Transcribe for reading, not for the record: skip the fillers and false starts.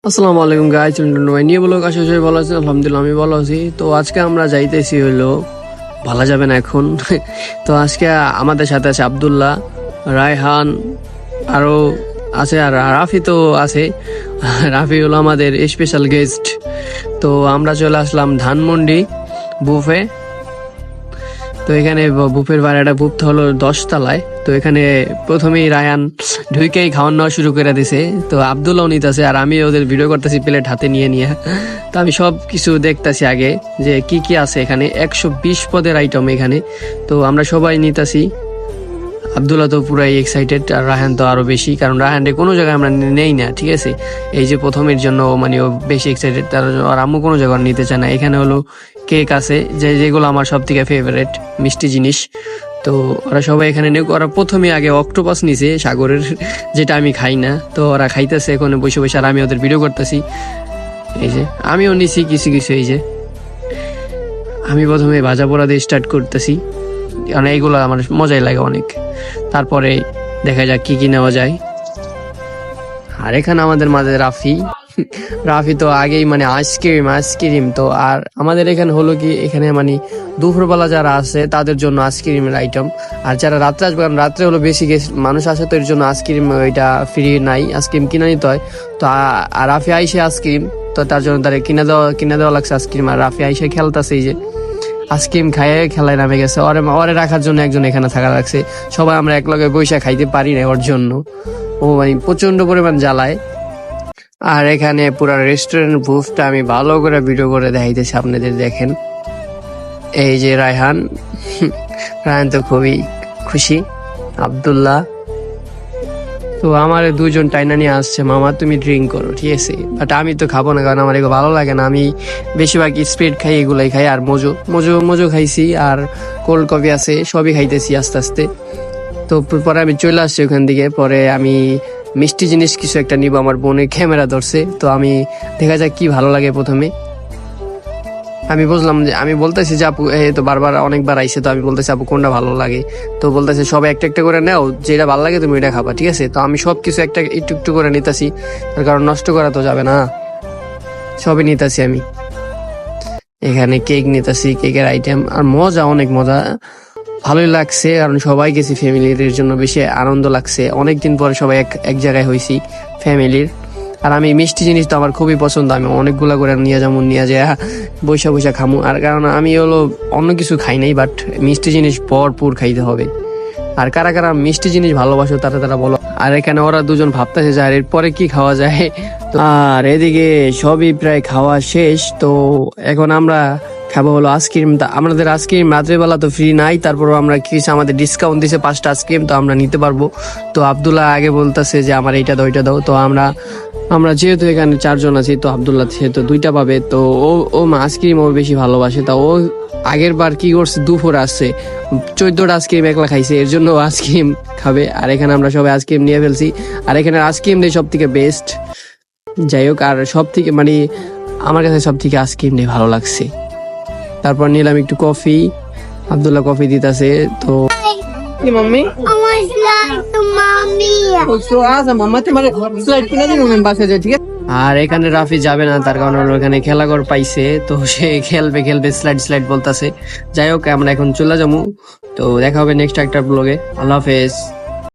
আসসালামু আলাইকুম গাইস, নিয়ে বলো কাছে সবাই ভালো আছেন? আলহামদুলিল্লাহ আমি ভালো আছি। তো আজকে আমরা যাইতেছি হইলো ভালো যাবে না এখন। তো আজকে আমাদের সাথে আছে আব্দুল্লাহ, রায়হান, আরো আছে, আর রাফি তো আছে। রাফি হলো আমাদের স্পেশাল গেস্ট। তো আমরা চলে আসলাম ধানমন্ডি বুফে। তো এখানে বুফের ভাড়াটা বুফটা হলো 10 তলায়। তো এখানে প্রথমেই রায়ান ঢুকেই খাওয়ান নেওয়া শুরু করে দিছে। তো আব্দুল্লাহ নিতেছে আর আমি ওদের ভিডিও করতেছি প্লেট হাতে নিয়ে নিয়ে। তো আমি সব কিছু দেখতেছি আগে যে কি কি আছে এখানে। 120 পদের আইটেম এখানে। তো আমরা সবাই নিতেছি। আব্দুল্লাহ তো পুরাই এক্সাইটেড, আর রাহান তো আরো বেশি, কারণ রাহানকে কোনো জায়গায় আমরা নেই না, ঠিক আছে। এই যে প্রথমের জন্য মানে ও বেশি এক্সাইটেড, তার আর আম্মু কোনো জায়গায় নিতে চায় না। এখানে হলো কেক আছে, যেগুলো আমার সব থেকে ফেভারিট মিষ্টি জিনিস। তো ওরা সবাই এখানে নেই। ওরা প্রথমে আগে অক্টোপাস নিছে সাগরের, যেটা আমি খাই না। তো ওরা খাইতেছে এখন বসে বসে, আর আমি ওদের ভিডিও করতেছি। এই যে আমিও নিছি কিছু কিছু। এই যে আমি প্রথমে ভাজা পোড়া দিয়ে স্টার্ট করতেছি, কারণ এইগুলো আমার মজাই লাগে অনেক। তারপরে দেখা যাক কি কি নেওয়া যায়। আর এখানে আমাদের মাঝে রাফি। রাফি তো আগেই মানে আইসক্রিম। তো আর আমাদের এখানে হলো কি, এখানে মানে দুপুরবেলা যারা আছে তাদের জন্য আইসক্রিমের আইটেম, আর যারা রাত্রে আসবে, কারণ রাত্রে হলো বেশি মানুষ আসে, তো এর জন্য আইসক্রিম ওইটা ফ্রি নাই, আইসক্রিম কিনে নিতে হয়। তো আর রাফি আইসে আইসক্রিম, তো তার জন্য তারা কিনে দেওয়া লাগছে আইসক্রিম। আর রাফি আইসে খেলতেছে, এই যে আইসক্রিম খাইয়ে খেলায় নামে গেছে। ওরে রাখার জন্য একজন এখানে থাকা লাগছে। সবাই আমরা এক লগে বৈশা খাইতে পারি না ওর জন্য, ও মানে প্রচন্ড পরিমাণ জ্বালায়। আর এখানে পুরো রেস্টুরেন্ট বুফটা আমি ভালো করে ভিডিও করে দেখাইতেছি আপনাদের, দেখেন। এই যে রায়হান তো খুবই খুশি। আব্দুল্লাহ তো আমার দুজন টাইনা নিয়ে আসছে, মামা তুমি ড্রিঙ্ক করো, ঠিক আছে। বাট আমি তো খাবো না, কারণ আমার এগুলো ভালো লাগে না। আমি বেশিরভাগ স্প্রিট খাই, এগুলাই খাই। আর মজো খাইছি, আর কোল্ড কফি আছে, সবই খাইতেছি আস্তে আস্তে। তো পরে আমি চলে আসছি ওখান থেকে। পরে আমি মিষ্টি জিনিস কিছু একটা নিব, আমার বোনের ক্যামেরা ধরছে। তো আমি দেখা যাক কি ভালো লাগে। প্রথমে আমি বুঝলাম যে, আমি বলতেছি যে আপু তো বারবার অনেকবার আইসে, তো আমি বলতেছি আপু কোনটা ভালো লাগে। তো বলতেছে সবাই একটা একটা করে নেও, যেটা ভালো লাগে তুমি এটা খাবা, ঠিক আছে। তো আমি সব কিছু একটু একটু করে নিতেছি, তার কারণ নষ্ট করা তো যাবে না। সবই নিতেছি আমি। এখানে কেক নিতেছি, কেকের আইটেম, আর মজা, অনেক মজা, ভালোই লাগছে। কারণ সবাই গেছি ফ্যামিলির জন্য, বেশি আনন্দ লাগছে। অনেকদিন পরে সবাই এক জায়গায় হয়েছি ফ্যামিলির। আর আমি মিষ্টি জিনিস তো আমার খুবই পছন্দ, আমি অনেকগুলা করে নিয়ে যায় বৈশা খামু। আর কারণ আমি হলো অন্য কিছু খাই নাই, বাট মিষ্টি জিনিস ভরপুর খাইতে হবে। আর কারা কারা মিষ্টি জিনিস ভালোবাসো তারা বলো। আর এখানে ওরা দুজন ভাবতেছে যে আর এরপরে কি খাওয়া যায়। আর এদিকে সবই প্রায় খাওয়া শেষ। তো এখন আমরা খাবো হলো আইসক্রিম। আমাদের আইসক্রিম রাত্রেবেলা তো ফ্রি নাই, তারপর আমরা কিছু আমাদের ডিসকাউন্ট দিছে 5টা আইসক্রিম, তো আমরা নিতে পারবো। তো আব্দুল্লাহ আগে বলতেছে যে আমার এইটা দাও ওইটা দাও। তো আমরা যেহেতু এখানে 4 জন আছি, তো আব্দুল্লাহ সেহেতু 2টা পাবে। তো ও আইসক্রিম ও বেশি ভালোবাসে। তা ও আগের বার কি করছে, দুপুরে আসছে 14টা আইসক্রিম একলা খাইছে, এর জন্য আইসক্রিম খাবে। আর এখানে আমরা সবাই আইসক্রিম নিয়ে ফেলছি। আর এখানে আইসক্রিম দিয়ে সব থেকে বেস্ট, যাই হোক। আর সব থেকে মানে আমার কাছে সব থেকে আইসক্রিম দিয়ে ভালো লাগছে। তারপর নিলাম একটু কফি, আব্দুল্লাহ কফি দিতেছে। তো मम्मी मम्मा तुम्हारे स्लाइड किना दिन में बात है ठीक है। আর এখানে রাফি যাবে না, তার কারণে ওখানে খেলাঘর পাইছে, তো সে খেলবে স্লাইড বলতেছে। যাই হোক, আমরা এখন চলে যাবো। তো দেখা হবে নেক্সট একটা ব্লগে। আল্লাহ হাফেজ।